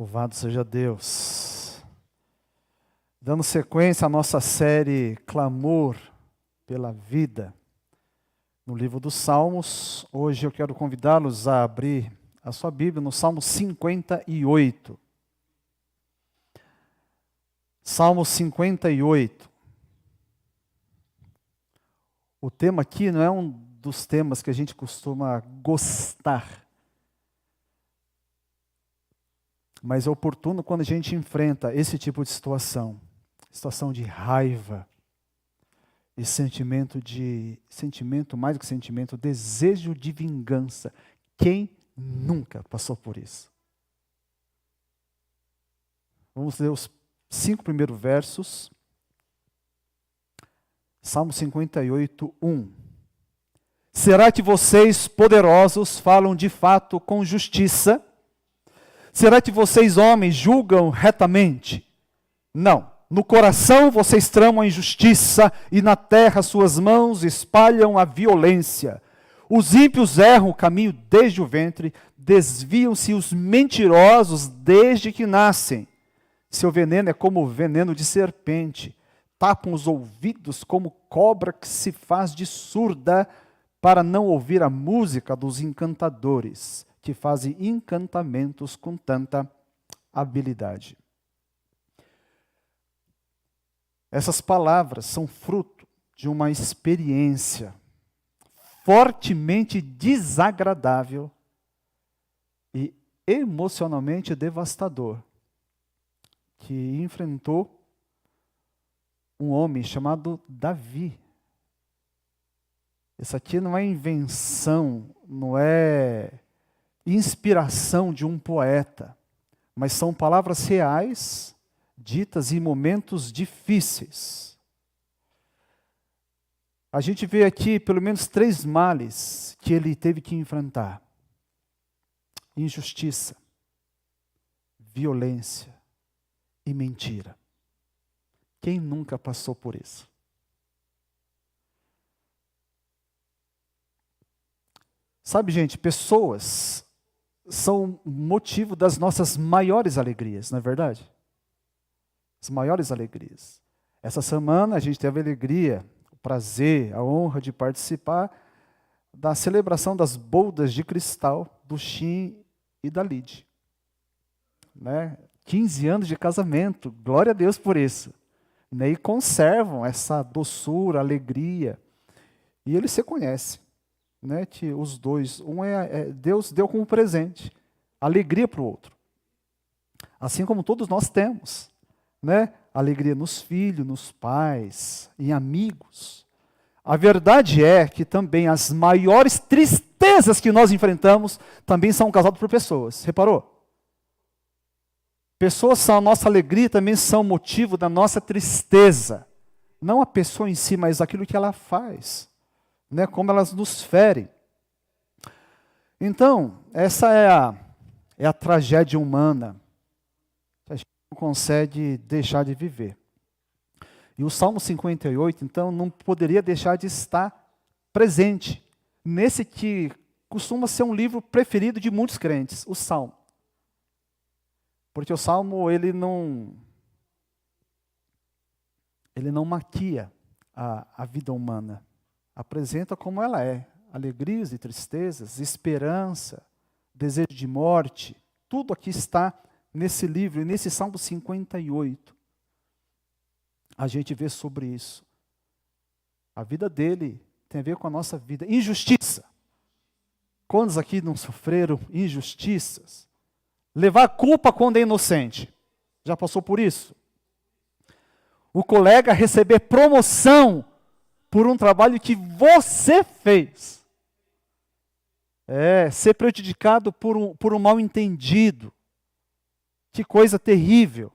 Louvado seja Deus. Dando sequência à nossa série Clamor pela Vida, no livro dos Salmos, hoje eu quero convidá-los a abrir a sua Bíblia no Salmo 58. Salmo 58. O tema aqui não é um dos temas que a gente costuma gostar, mas é oportuno quando a gente enfrenta esse tipo de situação de raiva e sentimento, mais do que sentimento, desejo de vingança. Quem nunca passou por isso? Vamos ler os 5 primeiros versos. Salmo 58, 1. Será que vocês, poderosos, falam de fato com justiça? Será que vocês, homens, julgam retamente? Não. No coração vocês tramam a injustiça e na terra suas mãos espalham a violência. Os ímpios erram o caminho desde o ventre, desviam-se os mentirosos desde que nascem. Seu veneno é como o veneno de serpente. Tapam os ouvidos como cobra que se faz de surda para não ouvir a música dos encantadores, que fazem encantamentos com tanta habilidade. Essas palavras são fruto de uma experiência fortemente desagradável e emocionalmente devastador que enfrentou um homem chamado Davi. Isso aqui não é invenção, não é inspiração de um poeta, mas são palavras reais, ditas em momentos difíceis. A gente vê aqui pelo menos 3 males que ele teve que enfrentar: injustiça, violência e mentira. Quem nunca passou por isso? Sabe, gente, pessoas são motivo das nossas maiores alegrias, não é verdade? As maiores alegrias. Essa semana a gente teve a alegria, o prazer, a honra de participar da celebração das bodas de cristal do Shin e da Lid. 15 anos de casamento, glória a Deus por isso. E conservam essa doçura, alegria. E eles se conhecem. Que os dois, Deus deu como presente, alegria para o outro. Assim como todos nós temos. Alegria nos filhos, nos pais, em amigos. A verdade é que também as maiores tristezas que nós enfrentamos também são causadas por pessoas. Reparou? Pessoas são a nossa alegria, também são motivo da nossa tristeza. Não a pessoa em si, mas aquilo que ela faz. Como elas nos ferem. Então, essa é a tragédia humana. A gente não consegue deixar de viver. E o Salmo 58, então, não poderia deixar de estar presente nesse que costuma ser um livro preferido de muitos crentes, o Salmo. Porque o Salmo, ele não maquia a vida humana. Apresenta como ela é. Alegrias e tristezas, esperança, desejo de morte. Tudo aqui está nesse livro, e nesse Salmo 58. A gente vê sobre isso. A vida dele tem a ver com a nossa vida. Injustiça. Quantos aqui não sofreram injustiças? Levar culpa quando é inocente. Já passou por isso? O colega receber promoção por um trabalho que você fez. Ser prejudicado por um mal-entendido. Que coisa terrível.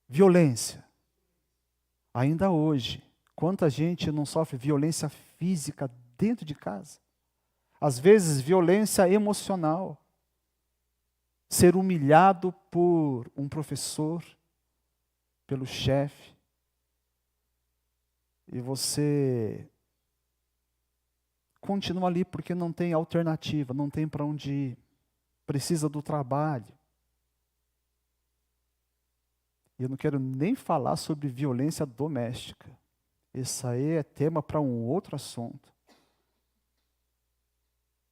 Violência. Ainda hoje, quanta gente não sofre violência física dentro de casa? Às vezes, violência emocional. Ser humilhado por um professor, pelo chefe. E você continua ali porque não tem alternativa, não tem para onde ir. Precisa do trabalho. E eu não quero nem falar sobre violência doméstica. Isso aí é tema para um outro assunto.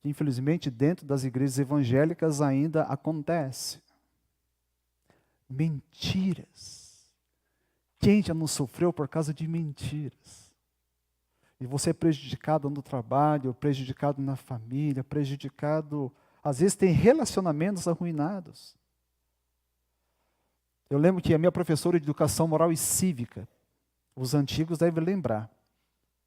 Infelizmente, dentro das igrejas evangélicas ainda acontece. Mentiras. Quem já não sofreu por causa de mentiras? E você é prejudicado no trabalho, prejudicado na família, prejudicado... Às vezes tem relacionamentos arruinados. Eu lembro que a minha professora de educação moral e cívica, os antigos devem lembrar,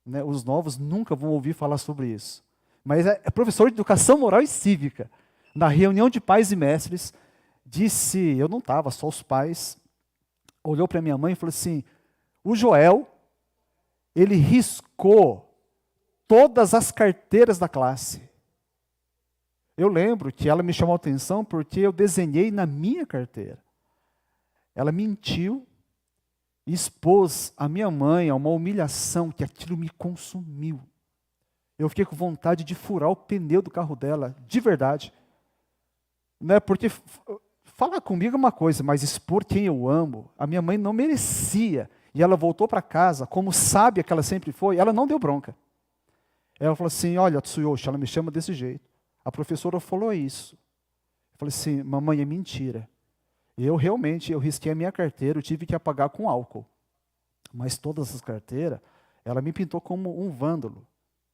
né? Os novos nunca vão ouvir falar sobre isso. Mas é professora de educação moral e cívica. Na reunião de pais e mestres, disse, eu não estava, só os pais, olhou para minha mãe e falou assim, o Joel, ele riscou todas as carteiras da classe. Eu lembro que ela me chamou a atenção porque eu desenhei na minha carteira. Ela mentiu e expôs a minha mãe a uma humilhação que aquilo me consumiu. Eu fiquei com vontade de furar o pneu do carro dela, de verdade. Não é porque falar comigo é uma coisa, mas expor quem eu amo, a minha mãe não merecia. E ela voltou para casa, como sábia que ela sempre foi, ela não deu bronca. Ela falou assim, olha, Tsuyoshi, ela me chama desse jeito. A professora falou isso. Eu falei assim, mamãe, é mentira. Eu risquei a minha carteira, eu tive que apagar com álcool. Mas todas as carteiras, ela me pintou como um vândalo.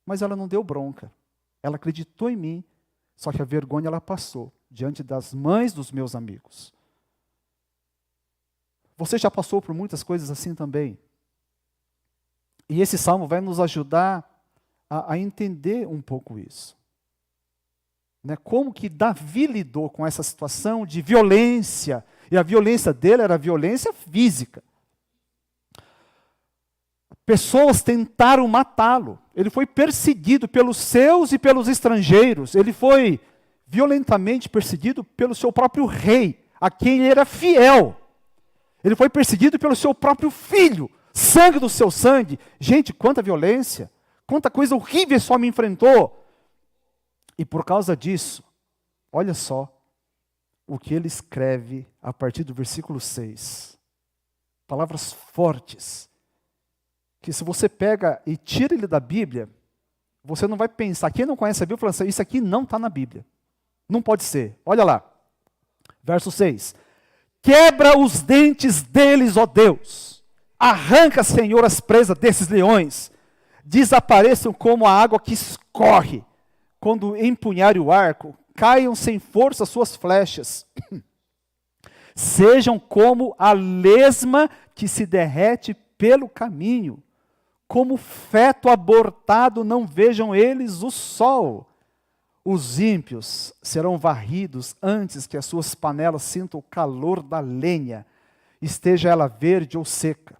Mas ela não deu bronca. Ela acreditou em mim, só que a vergonha ela passou diante das mães dos meus amigos. Você já passou por muitas coisas assim também. E esse salmo vai nos ajudar a entender um pouco isso. Né? Como que Davi lidou com essa situação de violência, e a violência dele era violência física. Pessoas tentaram matá-lo, ele foi perseguido pelos seus e pelos estrangeiros, ele foi violentamente perseguido pelo seu próprio rei, a quem ele era fiel. Ele foi perseguido pelo seu próprio filho, sangue do seu sangue. Gente, quanta violência, quanta coisa horrível esse homem enfrentou. E por causa disso, olha só o que ele escreve a partir do versículo 6. Palavras fortes, que se você pega e tira ele da Bíblia, você não vai pensar, quem não conhece a Bíblia, fala assim, isso aqui não está na Bíblia. Não pode ser. Olha lá, verso 6. Quebra os dentes deles, ó Deus. Arranca, Senhor, as presas desses leões. Desapareçam como a água que escorre. Quando empunharem o arco, caiam sem força suas flechas. Sejam como a lesma que se derrete pelo caminho. Como feto abortado, não vejam eles o sol. Os ímpios serão varridos antes que as suas panelas sintam o calor da lenha, esteja ela verde ou seca.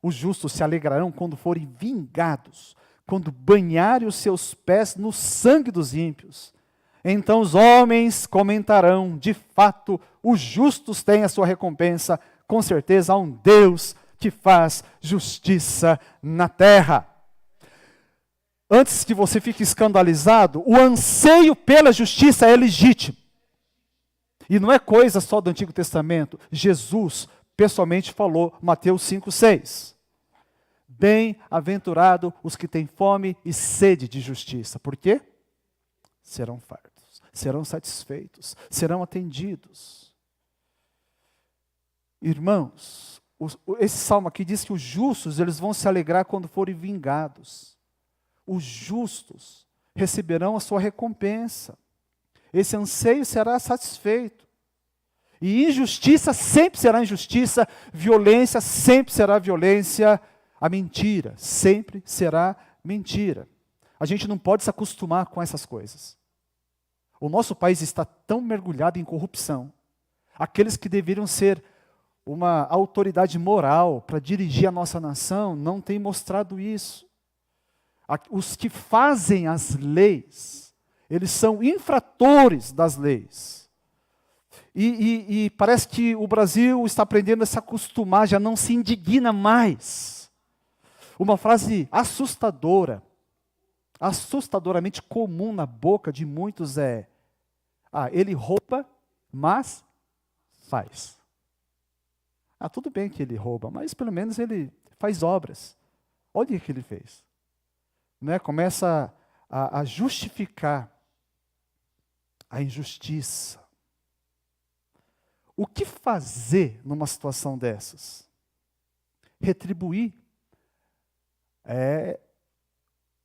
Os justos se alegrarão quando forem vingados, quando banharem os seus pés no sangue dos ímpios. Então os homens comentarão, de fato, os justos têm a sua recompensa, com certeza há um Deus que faz justiça na terra. Antes que você fique escandalizado, o anseio pela justiça é legítimo. E não é coisa só do Antigo Testamento. Jesus pessoalmente falou, Mateus 5,6. Bem-aventurado os que têm fome e sede de justiça. Por quê? Serão fartos, serão satisfeitos, serão atendidos. Irmãos, esse salmo aqui diz que os justos eles vão se alegrar quando forem vingados. Os justos receberão a sua recompensa. Esse anseio será satisfeito. E injustiça sempre será injustiça, violência sempre será violência, a mentira sempre será mentira. A gente não pode se acostumar com essas coisas. O nosso país está tão mergulhado em corrupção. Aqueles que deveriam ser uma autoridade moral para dirigir a nossa nação não têm mostrado isso. Os que fazem as leis, eles são infratores das leis. E parece que o Brasil está aprendendo a se acostumar, já não se indigna mais. Uma frase assustadora, assustadoramente comum na boca de muitos é: ele rouba, mas faz. Ah, tudo bem que ele rouba, mas pelo menos ele faz obras. Olha o que ele fez. Né? Começa a justificar a injustiça. O que fazer numa situação dessas? Retribuir é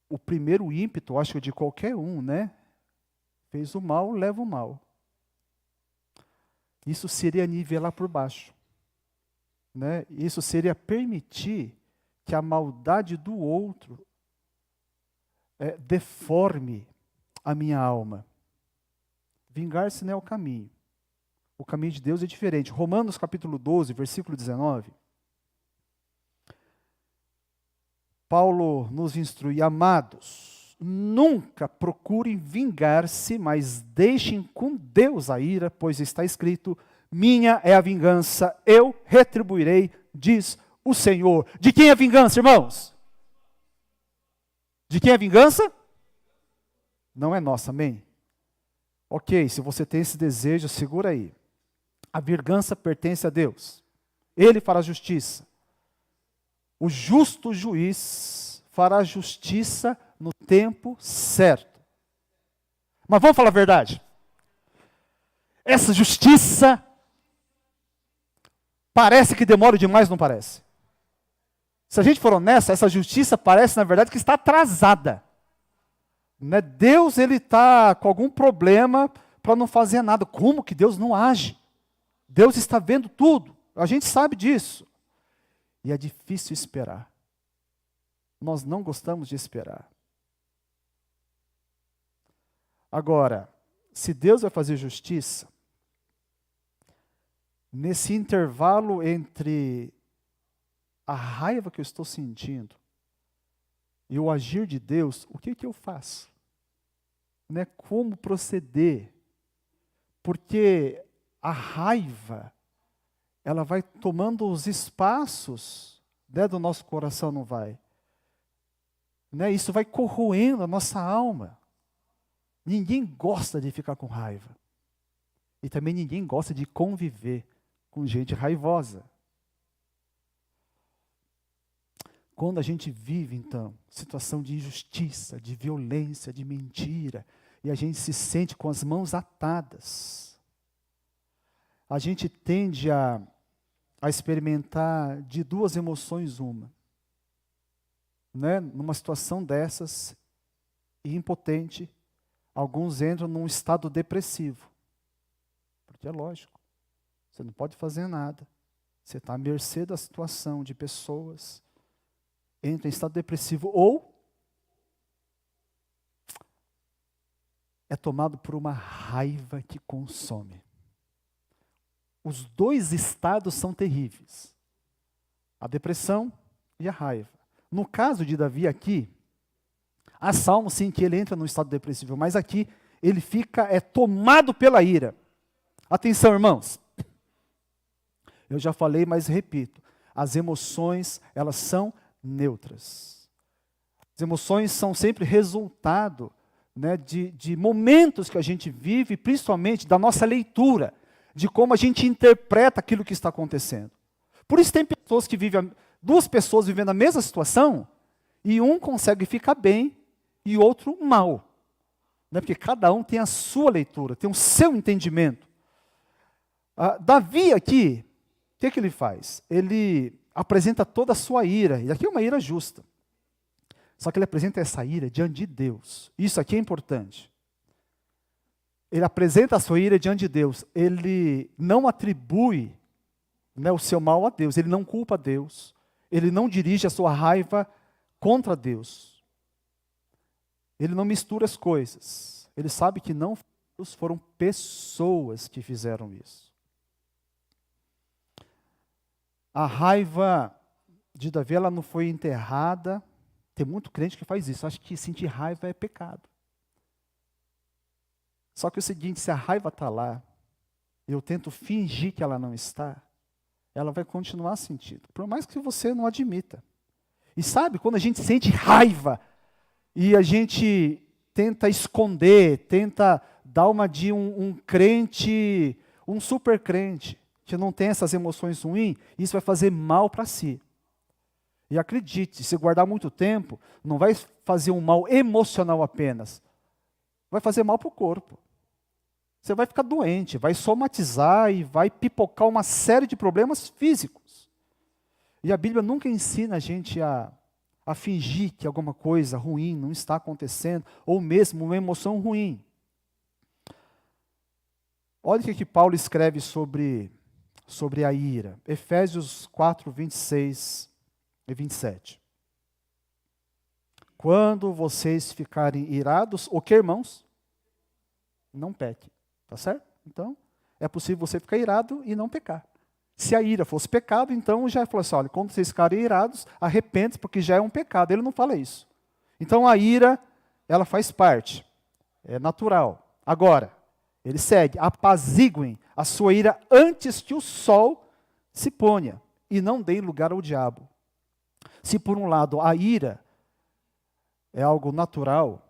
o primeiro ímpeto, acho que de qualquer um, né? Fez o mal, leva o mal. Isso seria nivelar por baixo. Né? Isso seria permitir que a maldade do outro deforme a minha alma. Vingar-se não é o caminho. O caminho de Deus é diferente. Romanos capítulo 12, versículo 19. Paulo nos instrui: amados, nunca procurem vingar-se, mas deixem com Deus a ira, pois está escrito: minha é a vingança, eu retribuirei, diz o Senhor. De quem é a vingança, irmãos? De quem é a vingança? Não é nossa, amém? Ok, se você tem esse desejo, segura aí. A vingança pertence a Deus. Ele fará justiça. O justo juiz fará justiça no tempo certo. Mas vamos falar a verdade. Essa justiça parece que demora demais, não parece? Se a gente for honesto, essa justiça parece, na verdade, que está atrasada. Né? Deus está com algum problema para não fazer nada. Como que Deus não age? Deus está vendo tudo. A gente sabe disso. E é difícil esperar. Nós não gostamos de esperar. Agora, se Deus vai fazer justiça, nesse intervalo entre a raiva que eu estou sentindo e o agir de Deus, o que eu faço? Né? Como proceder? Porque a raiva, ela vai tomando os espaços, né, do nosso coração, não vai? Né? Isso vai corroendo a nossa alma. Ninguém gosta de ficar com raiva. E também ninguém gosta de conviver com gente raivosa. Quando a gente vive, então, situação de injustiça, de violência, de mentira, e a gente se sente com as mãos atadas, a gente tende a experimentar de duas emoções uma. Né? Numa situação dessas, impotente, alguns entram num estado depressivo. Porque é lógico, você não pode fazer nada. Você está à mercê da situação de pessoas, entra em estado depressivo, ou é tomado por uma raiva que consome. Os dois estados são terríveis. A depressão e a raiva. No caso de Davi aqui, há salmos sim que ele entra no estado depressivo, mas aqui ele fica tomado pela ira. Atenção, irmãos. Eu já falei, mas repito. As emoções, elas são neutras. As emoções são sempre resultado, né, de momentos que a gente vive, principalmente da nossa leitura, de como a gente interpreta aquilo que está acontecendo. Por isso tem pessoas que vivem, duas pessoas vivendo a mesma situação, e um consegue ficar bem e o outro mal. Né? Porque cada um tem a sua leitura, tem o seu entendimento. Davi aqui, o que ele faz? Ele apresenta toda a sua ira, e aqui é uma ira justa. Só que ele apresenta essa ira diante de Deus. Isso aqui é importante. Ele apresenta a sua ira diante de Deus. Ele não atribui, né, o seu mal a Deus. Ele não culpa Deus. Ele não dirige a sua raiva contra Deus. Ele não mistura as coisas. Ele sabe que não foram pessoas que fizeram isso. A raiva de Davi, ela não foi enterrada. Tem muito crente que faz isso. Acha que sentir raiva é pecado. Só que é o seguinte, se a raiva está lá, eu tento fingir que ela não está, ela vai continuar sentindo. Por mais que você não admita. E sabe, quando a gente sente raiva, e a gente tenta esconder, tenta dar uma de um crente, um super crente. a gente não tem essas emoções ruins, isso vai fazer mal para si. E acredite, se guardar muito tempo, não vai fazer um mal emocional apenas, vai fazer mal para o corpo. Você vai ficar doente, vai somatizar e vai pipocar uma série de problemas físicos. E a Bíblia nunca ensina a gente a fingir que alguma coisa ruim não está acontecendo, ou mesmo uma emoção ruim. Olha o que Paulo escreve sobre a ira. Efésios 4, 26 e 27. Quando vocês ficarem irados, o que, irmãos? Não peque, tá certo? Então, é possível você ficar irado e não pecar. Se a ira fosse pecado, então já falou assim, olha, quando vocês ficarem irados, arrependem-se, porque já é um pecado. Ele não fala isso. Então a ira, ela faz parte, é natural. Agora, ele segue, apaziguem a sua ira antes que o sol se ponha, e não deem lugar ao diabo. Se por um lado a ira é algo natural,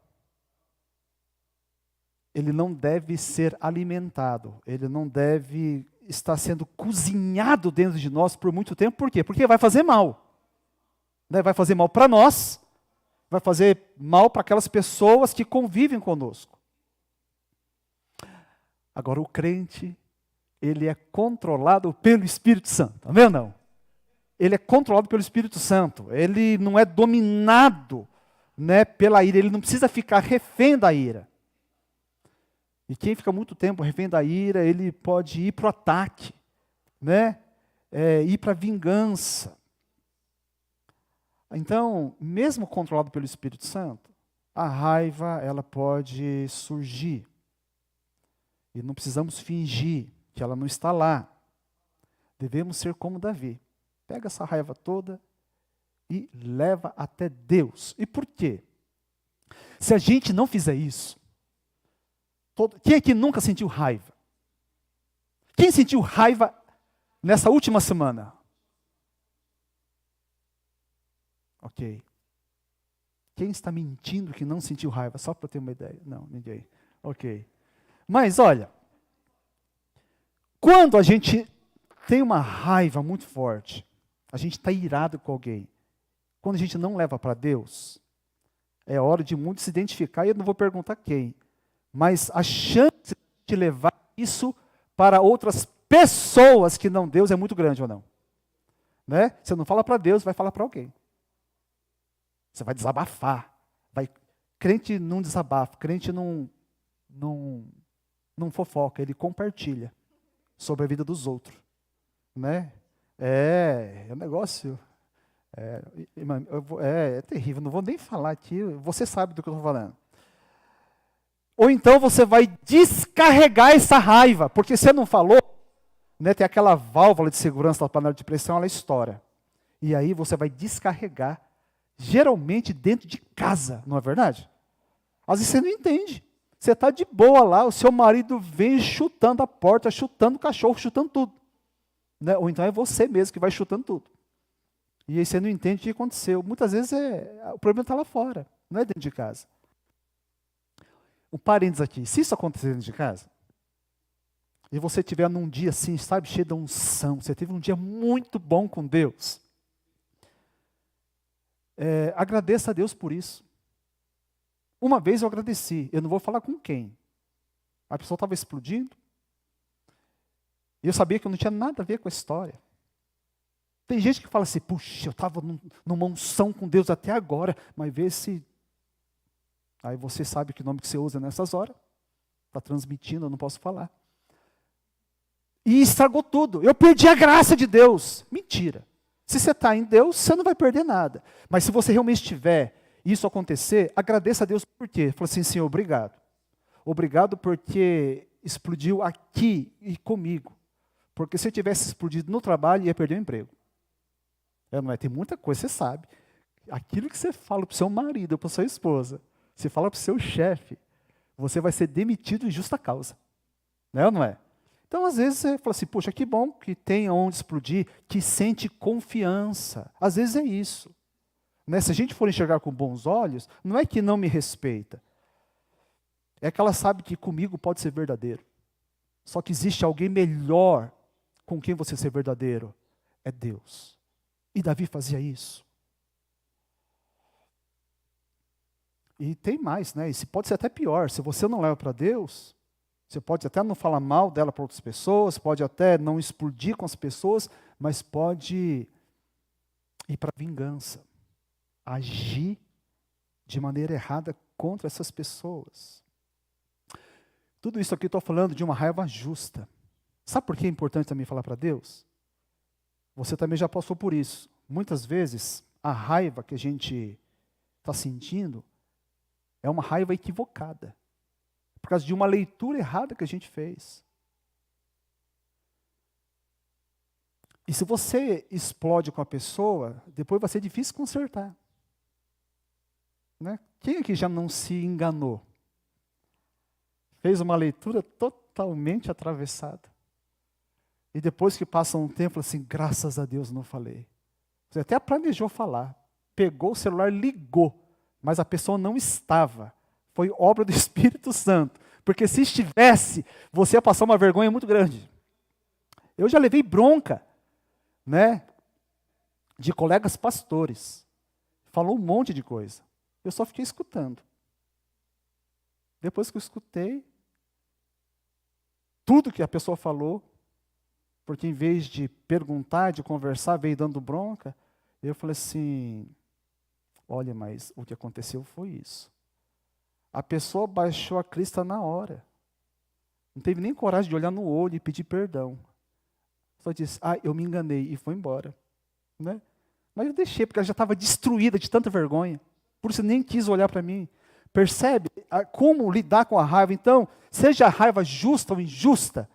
ele não deve ser alimentado, ele não deve estar sendo cozinhado dentro de nós por muito tempo. Por quê? Porque vai fazer mal. Vai fazer mal para nós, vai fazer mal para aquelas pessoas que convivem conosco. Agora, o crente, ele é controlado pelo Espírito Santo, amém ou não? Ele é controlado pelo Espírito Santo, ele não é dominado, pela ira, ele não precisa ficar refém da ira. E quem fica muito tempo refém da ira, ele pode ir para o ataque, ir para a vingança. Então, mesmo controlado pelo Espírito Santo, a raiva ela pode surgir. E não precisamos fingir que ela não está lá. Devemos ser como Davi. Pega essa raiva toda e leva até Deus. E por quê? Se a gente não fizer isso, quem aqui nunca sentiu raiva? Quem sentiu raiva nessa última semana? Ok. Quem está mentindo que não sentiu raiva? Só para ter uma ideia. Não, ninguém. Ok. Mas olha, quando a gente tem uma raiva muito forte, a gente está irado com alguém, quando a gente não leva para Deus, é hora de muito se identificar, e eu não vou perguntar quem, mas a chance de levar isso para outras pessoas que não Deus é muito grande ou não? Você não fala para Deus, vai falar para alguém. Você vai desabafar. Crente não desabafa, crente não fofoca, ele compartilha sobre a vida dos outros. É um negócio... É terrível, não vou nem falar aqui, você sabe do que eu estou falando. Ou então você vai descarregar essa raiva, porque você não falou, tem aquela válvula de segurança da panela de pressão, ela estoura. E aí você vai descarregar, geralmente dentro de casa, não é verdade? Às vezes você não entende. Você está de boa lá, o seu marido vem chutando a porta, chutando o cachorro, chutando tudo. Ou então é você mesmo que vai chutando tudo. E aí você não entende o que aconteceu. Muitas vezes o problema está lá fora, não é dentro de casa. Um parênteses aqui, se isso acontecer dentro de casa, e você estiver num dia assim, sabe, cheio de unção, você teve um dia muito bom com Deus, agradeça a Deus por isso. Uma vez eu agradeci, eu não vou falar com quem. A pessoa estava explodindo, e eu sabia que eu não tinha nada a ver com a história. Tem gente que fala assim, puxa, eu estava numa unção com Deus até agora, mas vê se... Aí você sabe que nome que você usa nessas horas. Está transmitindo, eu não posso falar. E estragou tudo. Eu perdi a graça de Deus. Mentira. Se você está em Deus, você não vai perder nada. Mas se você realmente tiver isso acontecer, agradeça a Deus por quê? Fala assim, Senhor, obrigado. Obrigado porque explodiu aqui e comigo. Porque se eu tivesse explodido no trabalho, ia perder o emprego. Não é? Tem muita coisa, você sabe. Aquilo que você fala para o seu marido, para a sua esposa, você fala para o seu chefe, você vai ser demitido em justa causa. Não é ou não é? Então, às vezes, você fala assim, poxa, que bom que tem onde explodir, que sente confiança. Às vezes é isso. Se a gente for enxergar com bons olhos, não é que não me respeita. É que ela sabe que comigo pode ser verdadeiro. Só que existe alguém melhor com quem você ser verdadeiro? É Deus. E Davi fazia isso. E tem mais, né? E pode ser até pior. Se você não leva para Deus, você pode até não falar mal dela para outras pessoas, pode até não explodir com as pessoas, mas pode ir para a vingança. Agir de maneira errada contra essas pessoas. Tudo isso aqui estou falando de uma raiva justa. Sabe por que é importante também falar para Deus? Você também já passou por isso. Muitas vezes, a raiva que a gente está sentindo é uma raiva equivocada. Por causa de uma leitura errada que a gente fez. E se você explode com a pessoa, depois vai ser difícil consertar. Né? Quem aqui já não se enganou? Fez uma leitura totalmente atravessada. E depois que passa um tempo, assim, graças a Deus não falei. Você até planejou falar. Pegou o celular, ligou. Mas a pessoa não estava. Foi obra do Espírito Santo. Porque se estivesse, você ia passar uma vergonha muito grande. Eu já levei bronca, né, de colegas pastores. Falou um monte de coisa. Eu só fiquei escutando. Depois que eu escutei, tudo que a pessoa falou, porque em vez de perguntar, de conversar, veio dando bronca, eu falei assim, olha, mas o que aconteceu foi isso. A pessoa baixou a crista na hora. Não teve nem coragem de olhar no olho e pedir perdão. Só disse, eu me enganei, e foi embora. Né? Mas eu deixei, porque ela já estava destruída de tanta vergonha. Por isso nem quis olhar para mim. Percebe como lidar com a raiva? Então, seja a raiva justa ou injusta,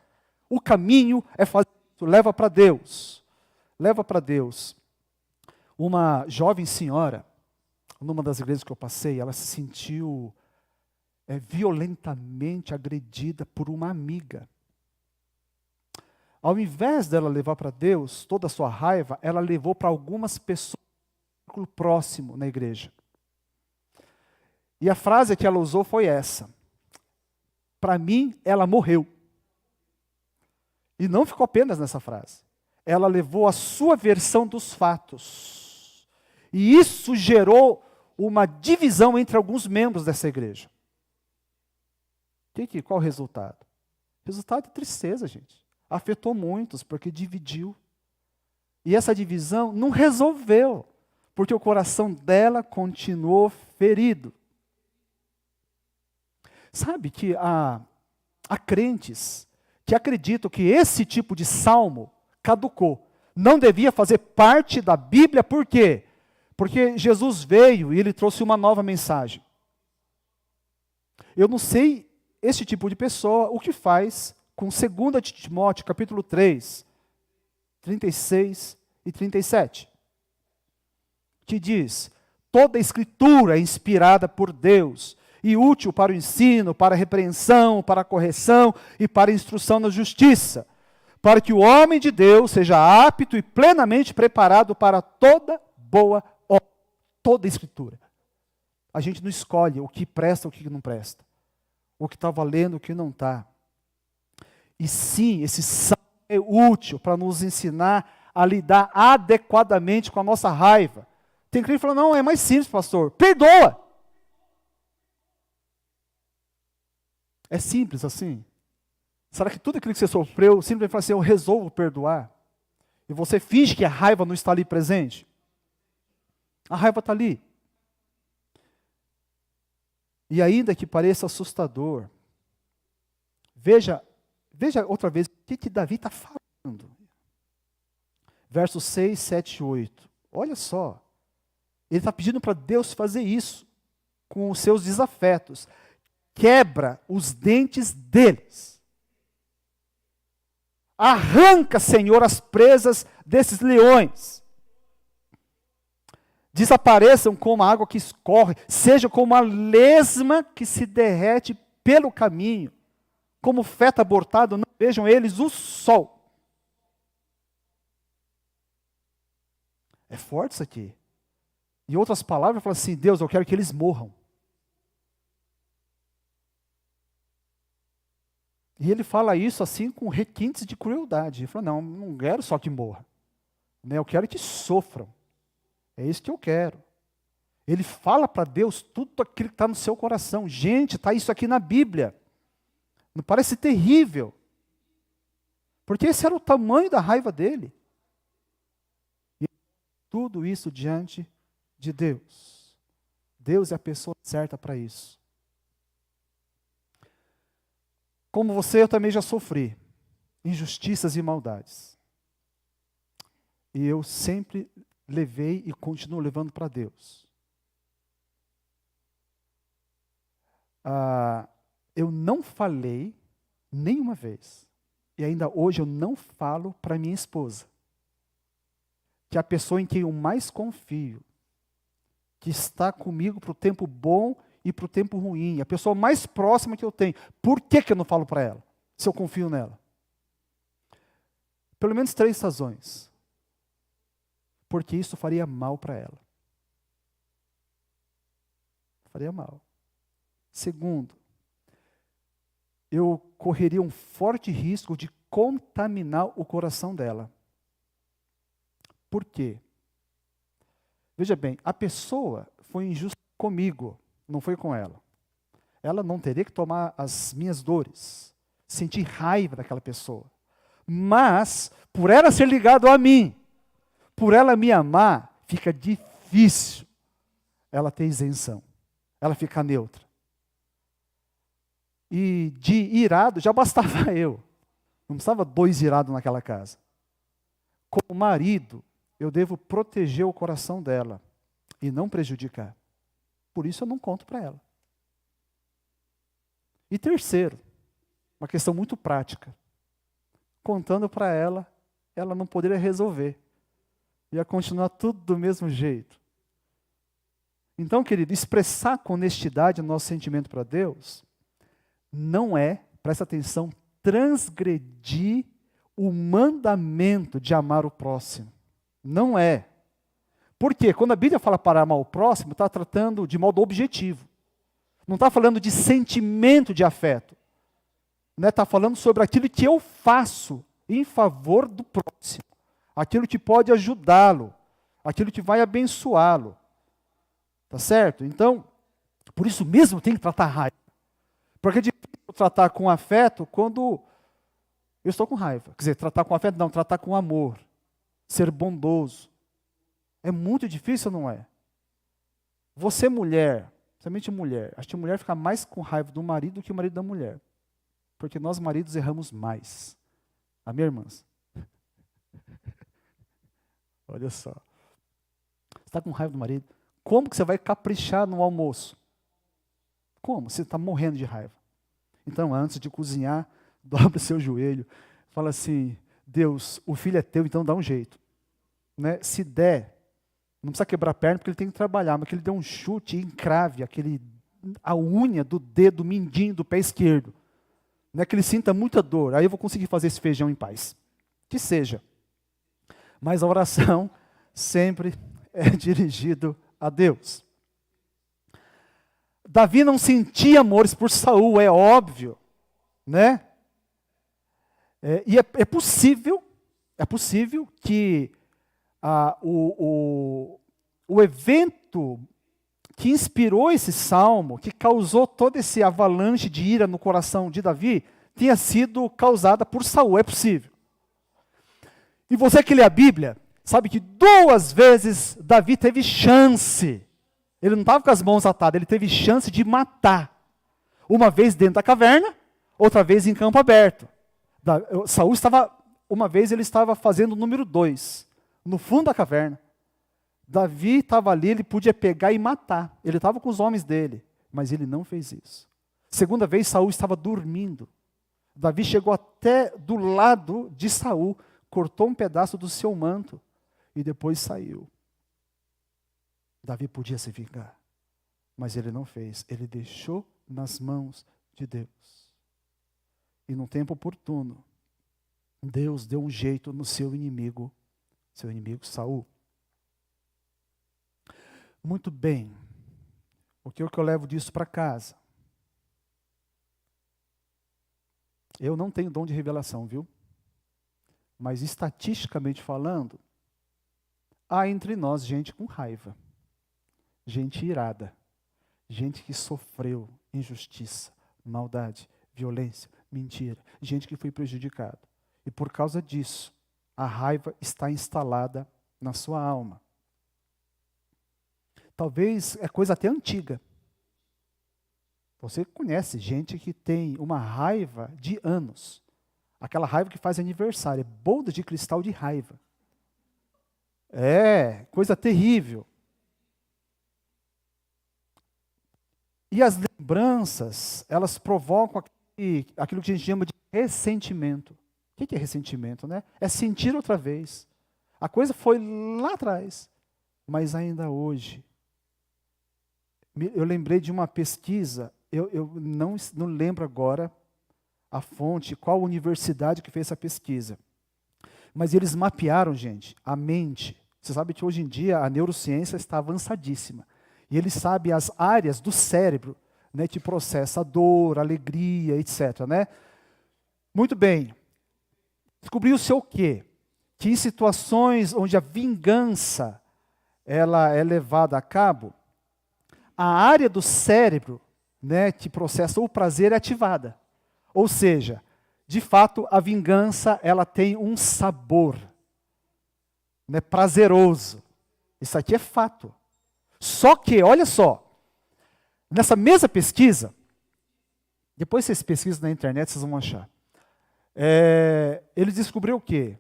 o caminho é fazer isso, leva para Deus. Leva para Deus. Uma jovem senhora, numa das igrejas que eu passei, ela se sentiu violentamente agredida por uma amiga. Ao invés dela levar para Deus toda a sua raiva, ela levou para algumas pessoas próximo na igreja. E a frase que ela usou foi essa: para mim, ela morreu. E não ficou apenas nessa frase. Ela levou a sua versão dos fatos. E isso gerou uma divisão entre alguns membros dessa igreja. Qual o resultado? O resultado é tristeza, gente. Afetou muitos, porque dividiu. E essa divisão não resolveu, porque o coração dela continuou ferido. Sabe que há crentes que acreditam que esse tipo de salmo caducou. Não devia fazer parte da Bíblia, por quê? Porque Jesus veio e ele trouxe uma nova mensagem. Eu não sei, esse tipo de pessoa, o que faz com 2 de Timóteo, capítulo 3, 36 e 37. Que diz, toda a escritura é inspirada por Deus e útil para o ensino, para a repreensão, para a correção e para a instrução na justiça, para que o homem de Deus seja apto e plenamente preparado para toda boa obra. Toda a escritura. A gente não escolhe o que presta e o que não presta. O que está valendo e o que não está. E sim, esse salmo é útil para nos ensinar a lidar adequadamente com a nossa raiva. Tem crente que fala, não, é mais simples, pastor. Perdoa. É simples assim? Será que tudo aquilo que você sofreu, simplesmente fala assim, eu resolvo perdoar? E você finge que a raiva não está ali presente? A raiva está ali. E ainda que pareça assustador, veja outra vez o que Davi está falando. Versos 6, 7 e 8. Olha só. Ele está pedindo para Deus fazer isso com os seus desafetos. Quebra os dentes deles. Arranca, Senhor, as presas desses leões. Desapareçam como a água que escorre, seja como a lesma que se derrete pelo caminho. Como feto abortado, não vejam eles o sol. É forte isso aqui. Em outras palavras, fala assim, Deus, eu quero que eles morram. E ele fala isso assim com requintes de crueldade. Ele falou, não quero só que morra. Né? Eu quero que sofram. É isso que eu quero. Ele fala para Deus tudo aquilo que está no seu coração. Gente, está isso aqui na Bíblia. Não parece terrível? Porque esse era o tamanho da raiva dele. E tudo isso diante de Deus. Deus é a pessoa certa para isso. Como você, eu também já sofri injustiças e maldades. E eu sempre levei e continuo levando para Deus. Eu não falei nenhuma vez, e ainda hoje eu não falo para minha esposa, que a pessoa em quem eu mais confio, que está comigo para o tempo bom e para o tempo ruim, a pessoa mais próxima que eu tenho, por que eu não falo para ela, se eu confio nela? Pelo menos 3 razões. Porque isso faria mal para ela. Faria mal. Segundo, eu correria um forte risco de contaminar o coração dela. Por quê? Veja bem, a pessoa foi injusta comigo, não foi com ela. Ela não teria que tomar as minhas dores, sentir raiva daquela pessoa. Mas, por ela ser ligada a mim, por ela me amar, fica difícil ela ter isenção. Ela fica neutra. E de irado, já bastava eu. Não precisava 2 irados naquela casa. Como marido, eu devo proteger o coração dela e não prejudicar. Por isso eu não conto para ela. E terceiro, uma questão muito prática. Contando para ela, ela não poderia resolver. Ia continuar tudo do mesmo jeito. Então, querido, expressar com honestidade o nosso sentimento para Deus não é, presta atenção, transgredir o mandamento de amar o próximo. Não é. Por quê? Quando a Bíblia fala para amar o próximo, está tratando de modo objetivo. Não está falando de sentimento de afeto. Está falando sobre aquilo que eu faço em favor do próximo. Aquilo que pode ajudá-lo. Aquilo que vai abençoá-lo. Tá certo? Então, por isso mesmo tem que tratar a raiva. Porque é difícil tratar com afeto quando eu estou com raiva. Quer dizer, tratar com afeto não, tratar com amor. Ser bondoso. É muito difícil, não é? Você mulher, principalmente mulher, acho que a mulher fica mais com raiva do marido do que o marido da mulher. Porque nós maridos erramos mais. Amém, irmãs? Olha só. Você está com raiva do marido? Como que você vai caprichar no almoço? Como? Você está morrendo de raiva. Então, antes de cozinhar, dobra seu joelho, fala assim, Deus, o filho é teu, então dá um jeito. Né? Se der, não precisa quebrar a perna, porque ele tem que trabalhar, mas que ele dê um chute e encrave a unha do dedo mindinho do pé esquerdo. Né? Que ele sinta muita dor, aí eu vou conseguir fazer esse feijão em paz. Que seja. Mas a oração sempre é dirigido a Deus. Davi não sentia amores por Saul, é óbvio, né? E é possível que o evento que inspirou esse salmo, que causou todo esse avalanche de ira no coração de Davi, tenha sido causada por Saul, é possível. E você que lê a Bíblia, sabe que 2 vezes Davi teve chance. Ele não estava com as mãos atadas, ele teve chance de matar. Uma vez dentro da caverna, outra vez em campo aberto. Saul uma vez ele estava fazendo o número 2, no fundo da caverna. Davi estava ali, ele podia pegar e matar. Ele estava com os homens dele, mas ele não fez isso. Segunda vez, Saul estava dormindo. Davi chegou até do lado de Saul, cortou um pedaço do seu manto e depois saiu. Davi podia se vingar, mas ele não fez. Ele deixou nas mãos de Deus. E no tempo oportuno, Deus deu um jeito no seu inimigo Saul. Muito bem. O que eu levo disso para casa? Eu não tenho dom de revelação, viu? Mas estatisticamente falando, há entre nós gente com raiva, gente irada, gente que sofreu injustiça, maldade, violência, mentira, gente que foi prejudicada. E por causa disso, a raiva está instalada na sua alma. Talvez é coisa até antiga. Você conhece gente que tem uma raiva de anos. Aquela raiva que faz aniversário, é bolda de cristal de raiva. É, coisa terrível. E as lembranças, elas provocam aquilo que a gente chama de ressentimento. O que é ressentimento, né? É sentir outra vez. A coisa foi lá atrás, mas ainda hoje. Eu lembrei de uma pesquisa, eu não lembro agora a fonte, qual universidade que fez essa pesquisa. Mas eles mapearam, gente, a mente. Você sabe que hoje em dia a neurociência está avançadíssima. E eles sabem as áreas do cérebro, né, que processa a dor, a alegria, etc. Né? Muito bem. Descobriu-se o quê? Que em situações onde a vingança ela é levada a cabo, a área do cérebro, né, que processa o prazer é ativada. Ou seja, de fato, a vingança ela tem um sabor, né, prazeroso. Isso aqui é fato. Só que, olha só, nessa mesma pesquisa, depois vocês pesquisam na internet, vocês vão achar. Ele descobriu o quê?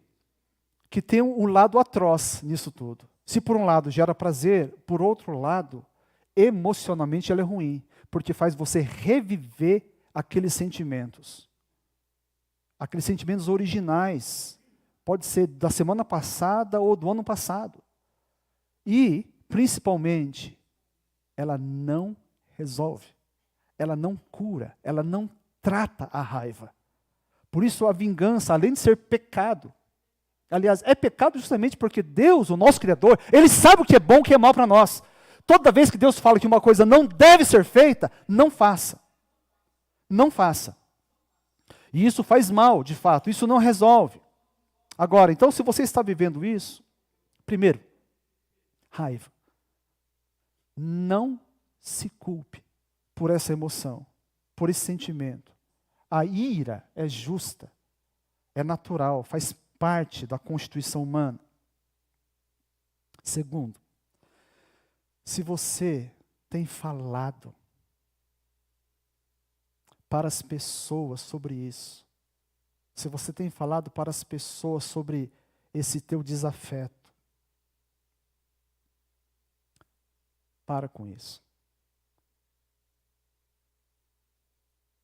Que tem um lado atroz nisso tudo. Se por um lado gera prazer, por outro lado, emocionalmente ela é ruim, porque faz você reviver aqueles sentimentos originais. Pode ser da semana passada ou do ano passado. E, principalmente, ela não resolve, ela não cura, ela não trata a raiva. Por isso a vingança, além de ser pecado, aliás, é pecado justamente porque Deus, o nosso Criador, Ele sabe o que é bom e o que é mal para nós. Toda vez que Deus fala que uma coisa não deve ser feita, não faça. Não faça. E isso faz mal, de fato, isso não resolve. Agora, então, se você está vivendo isso, primeiro, raiva. Não se culpe por essa emoção, por esse sentimento. A ira é justa, é natural, faz parte da constituição humana. Segundo, se você tem falado para as pessoas sobre isso, se você tem falado para as pessoas sobre esse teu desafeto, para com isso.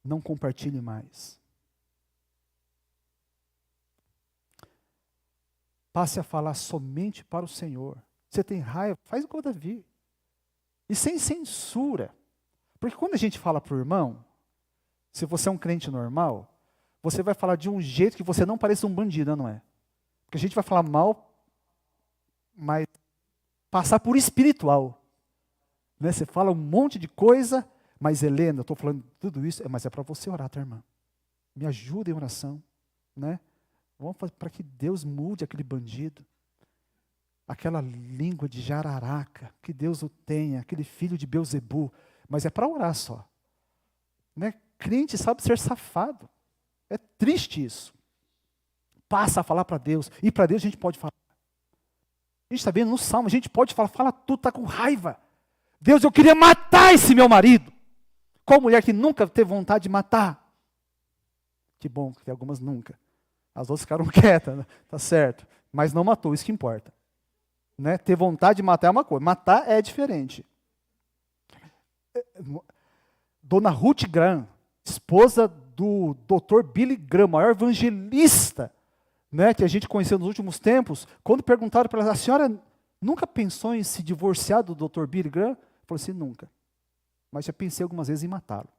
Não compartilhe mais. Passe a falar somente para o Senhor. Você tem raiva? Faz igual Davi. E sem censura. Porque quando a gente fala para o irmão, se você é um crente normal, você vai falar de um jeito que você não pareça um bandido, não é? Porque a gente vai falar mal, mas passar por espiritual. Né? Você fala um monte de coisa, mas Helena, eu estou falando tudo isso, mas é para você orar, tá, irmã? Me ajuda em oração. Né? Vamos fazer para que Deus mude aquele bandido. Aquela língua de jararaca, que Deus o tenha, aquele filho de Beuzebu. Mas é para orar só. Né? Crente sabe ser safado. É triste isso. Passa a falar para Deus. E para Deus a gente pode falar. A gente está vendo no Salmo, a gente pode falar, fala tudo, está com raiva. Deus, eu queria matar esse meu marido. Qual mulher que nunca teve vontade de matar? Que bom, que algumas nunca. As outras ficaram quietas, né? Tá certo. Mas não matou, isso que importa. Né? Ter vontade de matar é uma coisa, matar é diferente. Dona Ruth Graham, esposa do Dr. Billy Graham, maior evangelista, né, que a gente conheceu nos últimos tempos, quando perguntaram para ela, a senhora nunca pensou em se divorciar do Dr. Billy Graham? Falou assim, nunca. Mas já pensei algumas vezes em matá-lo.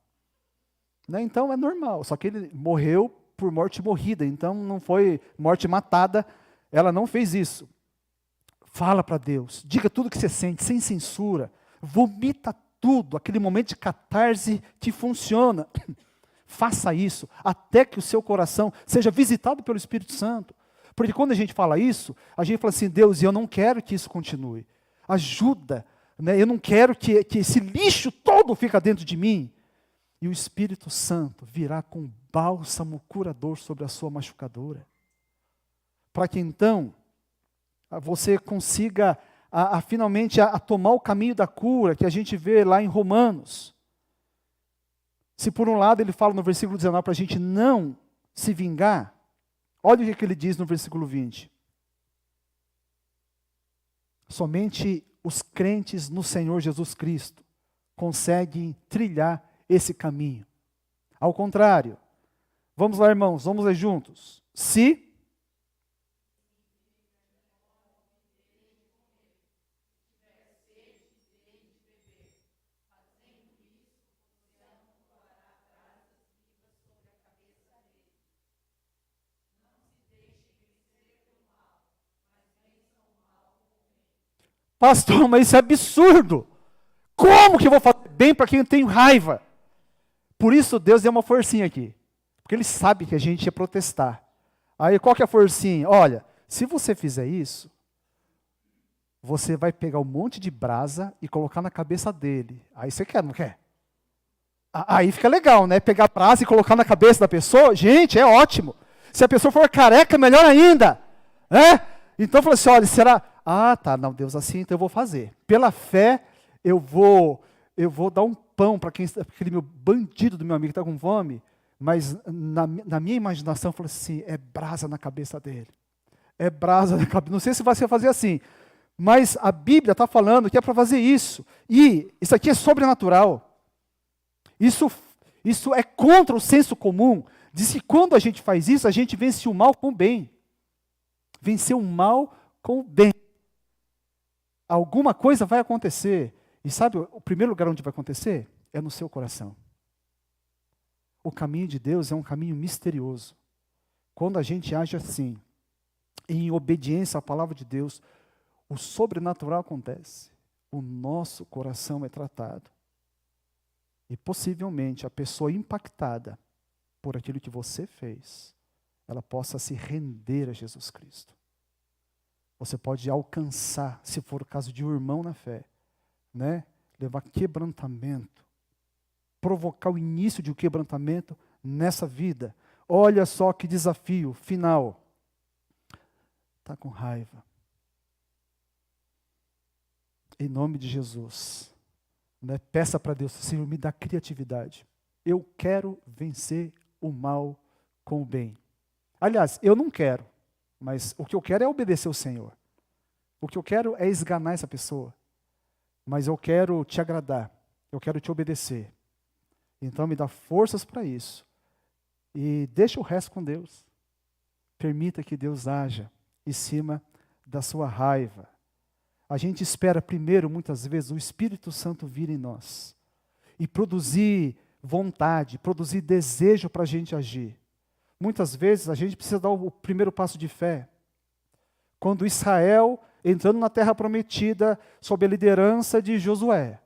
Né? Então é normal, só que ele morreu por morte morrida, então não foi morte matada, ela não fez isso. Fala para Deus, diga tudo o que você sente, sem censura, vomita tudo, aquele momento de catarse que funciona. Faça isso até que o seu coração seja visitado pelo Espírito Santo. Porque quando a gente fala isso, a gente fala assim, Deus, eu não quero que isso continue. Ajuda, né? Eu não quero que esse lixo todo fique dentro de mim. E o Espírito Santo virá com bálsamo curador sobre a sua machucadora. Para que então você consiga finalmente tomar o caminho da cura que a gente vê lá em Romanos. Se por um lado ele fala no versículo 19 para a gente não se vingar, olha o que ele diz no versículo 20. Somente os crentes no Senhor Jesus Cristo conseguem trilhar esse caminho. Ao contrário, vamos lá, irmãos, vamos ler juntos. Se pastor, mas isso é absurdo. Como que eu vou fazer bem para quem eu tenho raiva? Por isso Deus deu uma forcinha aqui. Porque Ele sabe que a gente ia protestar. Aí qual que é a forcinha? Olha, se você fizer isso, você vai pegar um monte de brasa e colocar na cabeça dele. Aí você quer, não quer? Aí fica legal, né? Pegar brasa e colocar na cabeça da pessoa, gente, é ótimo. Se a pessoa for careca, melhor ainda. Então eu falei assim, olha, será... Ah, tá, não, Deus, assim, então eu vou fazer. Pela fé, eu vou dar um pão para aquele meu bandido do meu amigo que está com fome, mas na minha imaginação, eu falei assim, é brasa na cabeça dele. É brasa na cabeça. Não sei se vai fazer assim, mas a Bíblia está falando que é para fazer isso. E isso aqui é sobrenatural. Isso é contra o senso comum. Diz que quando a gente faz isso, a gente vence o mal com o bem. Vencer o mal com o bem. Alguma coisa vai acontecer. E sabe, o primeiro lugar onde vai acontecer? É no seu coração. O caminho de Deus é um caminho misterioso. Quando a gente age assim, em obediência à palavra de Deus, o sobrenatural acontece. O nosso coração é tratado. E possivelmente a pessoa impactada por aquilo que você fez, ela possa se render a Jesus Cristo. Você pode alcançar, se for o caso de um irmão na fé, né? Levar quebrantamento, provocar o início de um quebrantamento nessa vida. Olha só que desafio final. Está com raiva. Em nome de Jesus, né? Peça para Deus, Senhor, me dá criatividade. Eu quero vencer o mal com o bem. Aliás, eu não quero, mas o que eu quero é obedecer o Senhor. O que eu quero é esganar essa pessoa. Mas eu quero te agradar, eu quero te obedecer. Então me dá forças para isso. E deixa o resto com Deus. Permita que Deus haja em cima da sua raiva. A gente espera primeiro, muitas vezes, o Espírito Santo vir em nós. E produzir vontade, produzir desejo para a gente agir. Muitas vezes a gente precisa dar o primeiro passo de fé. Quando Israel, entrando na terra prometida, sob a liderança de Josué,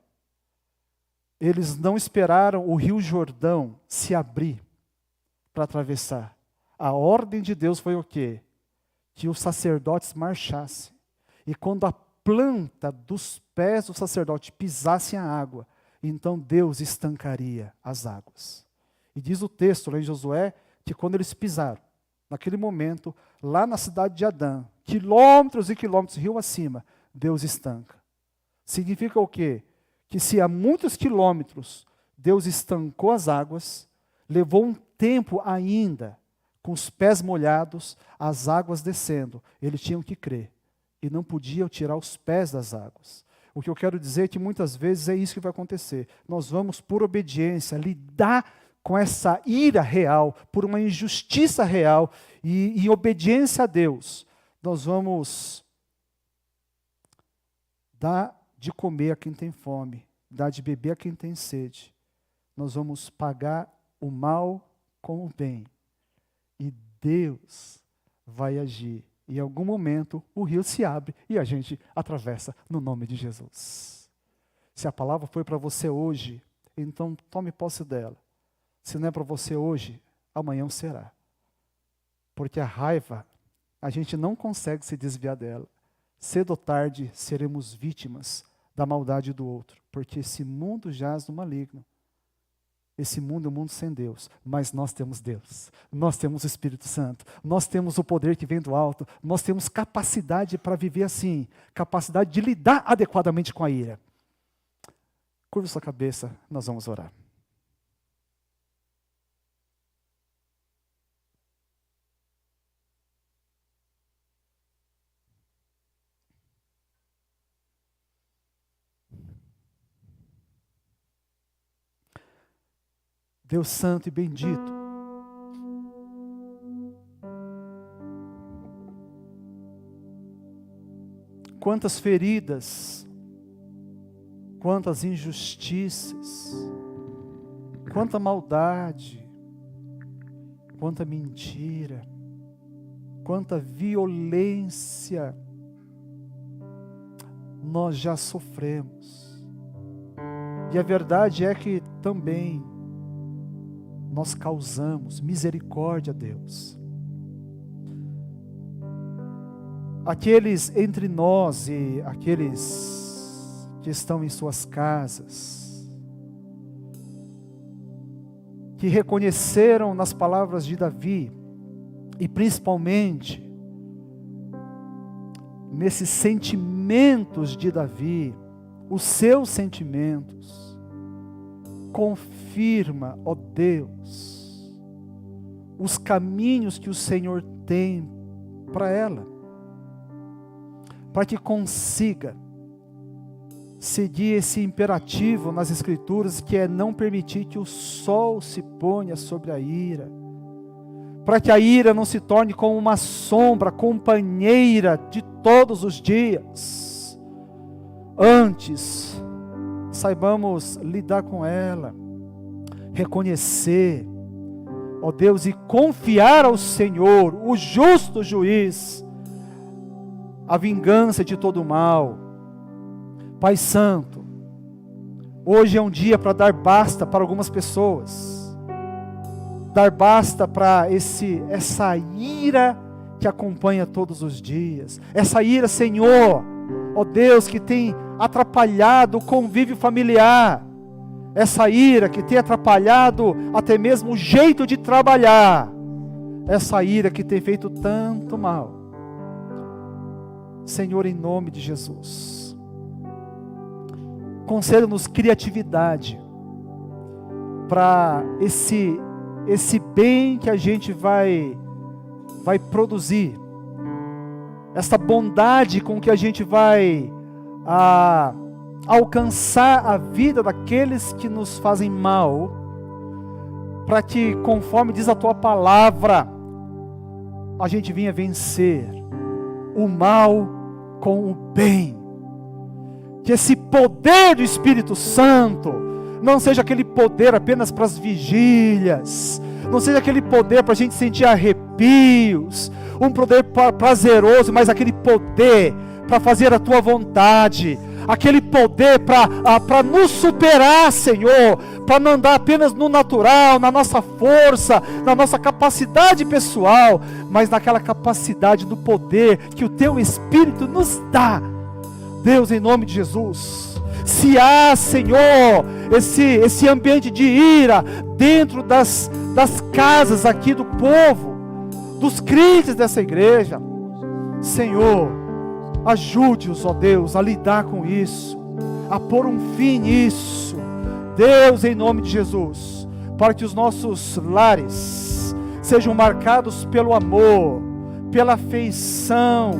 eles não esperaram o rio Jordão se abrir para atravessar. A ordem de Deus foi o quê? Que os sacerdotes marchassem. E quando a planta dos pés do sacerdote pisasse a água, então Deus estancaria as águas. E diz o texto lá em Josué, que quando eles pisaram, naquele momento, lá na cidade de Adã, quilômetros e quilômetros rio acima, Deus estanca. Significa o quê? Que se há muitos quilômetros Deus estancou as águas, levou um tempo ainda, com os pés molhados, as águas descendo, eles tinham que crer. E não podiam tirar os pés das águas. O que eu quero dizer é que muitas vezes é isso que vai acontecer. Nós vamos, por obediência, lidar com essa ira real, por uma injustiça real, e em obediência a Deus, nós vamos dar de comer a quem tem fome, dar de beber a quem tem sede. Nós vamos pagar o mal com o bem. E Deus vai agir. Em algum momento, o rio se abre e a gente atravessa no nome de Jesus. Se a palavra foi para você hoje, então tome posse dela. Se não é para você hoje, amanhã será. Porque a raiva, a gente não consegue se desviar dela. Cedo ou tarde, seremos vítimas da maldade do outro. Porque esse mundo jaz no maligno. Esse mundo é um mundo sem Deus. Mas nós temos Deus. Nós temos o Espírito Santo. Nós temos o poder que vem do alto. Nós temos capacidade para viver assim. Capacidade de lidar adequadamente com a ira. Curva sua cabeça, nós vamos orar. Deus santo e bendito, quantas feridas, quantas injustiças, quanta maldade, quanta mentira, quanta violência nós já sofremos. E a verdade é que também nós causamos. Misericórdia, Deus. Aqueles entre nós e aqueles que estão em suas casas, que reconheceram nas palavras de Davi, e principalmente nesses sentimentos de Davi, os seus sentimentos, confirma, ó Deus, os caminhos que o Senhor tem para ela, para que consiga seguir esse imperativo nas Escrituras, que é não permitir que o sol se ponha sobre a ira, para que a ira não se torne como uma sombra companheira de todos os dias. Antes, saibamos lidar com ela, reconhecer, ó Deus, e confiar ao Senhor, o justo juiz, a vingança de todo o mal. Pai Santo, hoje é um dia para dar basta para algumas pessoas, dar basta para essa ira que acompanha todos os dias, essa ira, Senhor, ó Deus, que tem atrapalhado o convívio familiar, essa ira que tem atrapalhado até mesmo o jeito de trabalhar, essa ira que tem feito tanto mal. Senhor, em nome de Jesus, conceda-nos criatividade para esse bem que a gente vai produzir, essa bondade com que a gente vai alcançar a vida daqueles que nos fazem mal, para que, conforme diz a Tua palavra, a gente venha vencer o mal com o bem. Que esse poder do Espírito Santo não seja aquele poder apenas para as vigílias, não seja aquele poder para a gente sentir arrepios, um poder prazeroso, mas aquele poder para fazer a Tua vontade, aquele poder para nos superar, Senhor, para não andar apenas no natural, na nossa força, na nossa capacidade pessoal, mas naquela capacidade do poder que o Teu Espírito nos dá. Deus, em nome de Jesus, se há, Senhor, esse ambiente de ira dentro das casas aqui do povo, dos crentes dessa igreja, Senhor, ajude-os, ó Deus, a lidar com isso, a pôr um fim nisso, Deus, em nome de Jesus, para que os nossos lares sejam marcados pelo amor, pela afeição,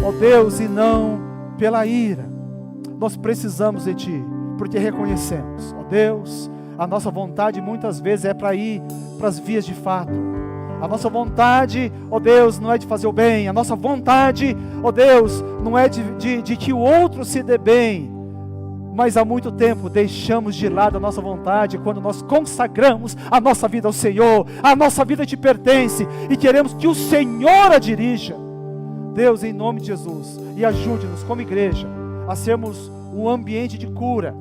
ó Deus, e não pela ira. Nós precisamos de Ti, porque reconhecemos, ó Deus, a nossa vontade muitas vezes é para ir para as vias de fato. A nossa vontade, ó Deus, não é de fazer o bem. A nossa vontade, ó Deus, não é de que o outro se dê bem. Mas há muito tempo deixamos de lado a nossa vontade quando nós consagramos a nossa vida ao Senhor. A nossa vida Te pertence e queremos que o Senhor a dirija. Deus, em nome de Jesus, e ajude-nos como igreja a sermos um ambiente de cura.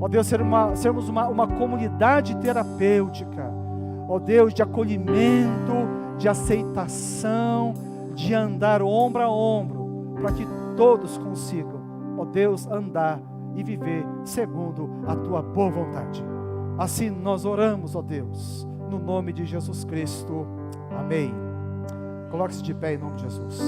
Ó Deus, sermos uma comunidade terapêutica, ó Deus, de acolhimento, de aceitação, de andar ombro a ombro, para que todos consigam, ó Deus, andar e viver segundo a tua boa vontade. Assim nós oramos, ó Deus, no nome de Jesus Cristo. Amém. Coloque-se de pé em nome de Jesus.